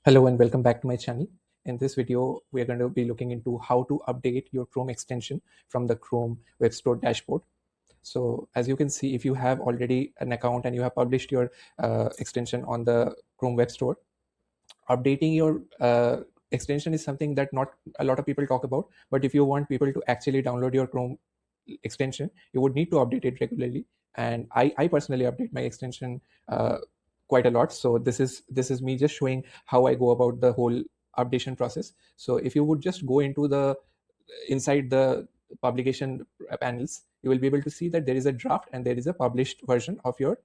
Hello and welcome back to my channel. In this video, we are going to be looking into how to update your Chrome extension from the Chrome Web Store dashboard. So as you can see, if you have already an account and you have published your extension on the Chrome Web Store, updating your extension is something that not a lot of people talk about. But if you want people to actually download your Chrome extension, you would need to update it regularly. And I personally update my extension quite a lot. So this is me just showing how I go about the whole updation process. So if you would just go into the inside the publication panels, you will be able to see that there is a draft and there is a published version of your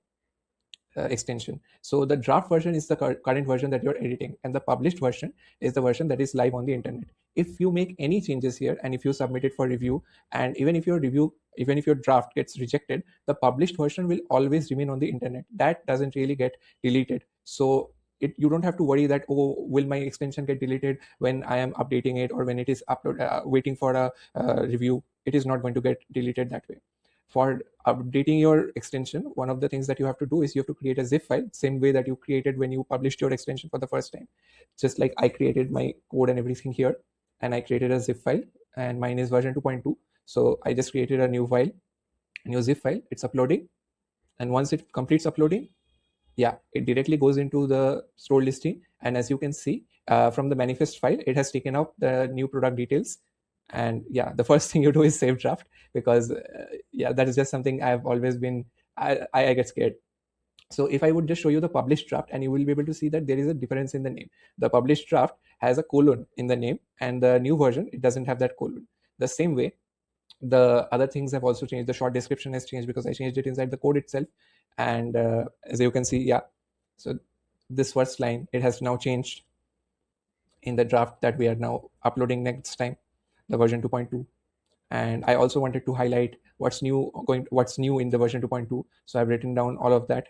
extension. So the draft version is the current version that you're editing, and the published version is the version that is live on the internet. If you make any changes here and if you submit it for review, and even if your draft gets rejected, the published version will always remain on the internet. That doesn't really get deleted. So you don't have to worry that, oh, will my extension get deleted when I am updating it or when it is waiting for a review. It is not going to get deleted that way. For updating your extension, one of the things that you have to do is you have to create a zip file, same way that you created when you published your extension for the first time. Just like I created my code and everything here, and I created a zip file, and mine is version 2.2. So I just created a new zip file. It's uploading, and once it completes uploading, yeah, it directly goes into the store listing. And as you can see from the manifest file, it has taken out the new product details. And yeah, the first thing you do is save draft, because yeah, that is just something I've always been, I get scared. So if I would just show you the published draft, and you will be able to see that there is a difference in the name. The published draft has a colon in the name, and the new version, it doesn't have that colon. The same way, the other things have also changed. The short description has changed because I changed it inside the code itself. And as you can see, yeah, so this first line, it has now changed in the draft that we are now uploading next time, the version 2.2. And I also wanted to highlight what's new in the version 2.2. So I've written down all of that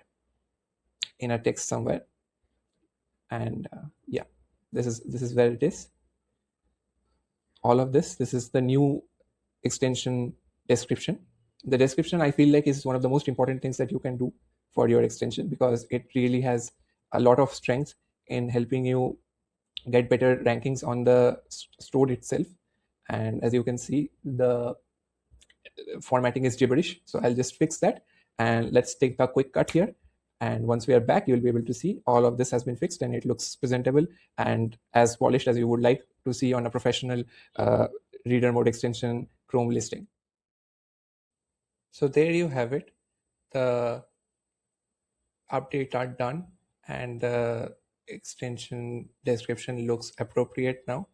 in a text somewhere. And yeah, this is where it is. All of this is the new extension description. The description, I feel like, is one of the most important things that you can do for your extension, because it really has a lot of strength in helping you get better rankings on the store itself. And as you can see, the formatting is gibberish. So I'll just fix that, and let's take a quick cut here. And once we are back, you'll be able to see all of this has been fixed, and it looks presentable and as polished as you would like to see on a professional reader mode extension Chrome listing. So there you have it. The updates are done, and the extension description looks appropriate now.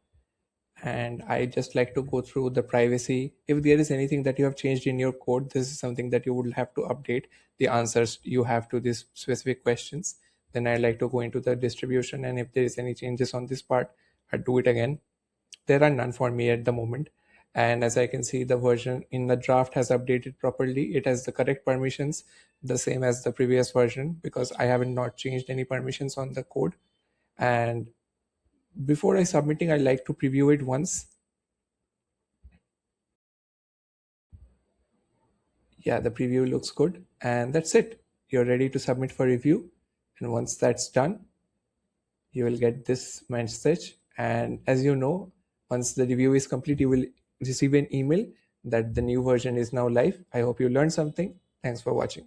And I just like to go through the privacy. If there is anything that you have changed in your code, this is something that you would have to update the answers you have to these specific questions. Then I like to go into the distribution, and if there is any changes on this part, I do it again. There are none for me at the moment. And as I can see, the version in the draft has updated properly. It has the correct permissions, the same as the previous version, because I haven't not changed any permissions on the code. And before I submitting, I like to preview it once. Yeah, the preview looks good, and that's it. You're ready to submit for review. And once that's done, you will get this message. And as you know, once the review is complete, you will receive an email that the new version is now live. I hope you learned something. Thanks for watching.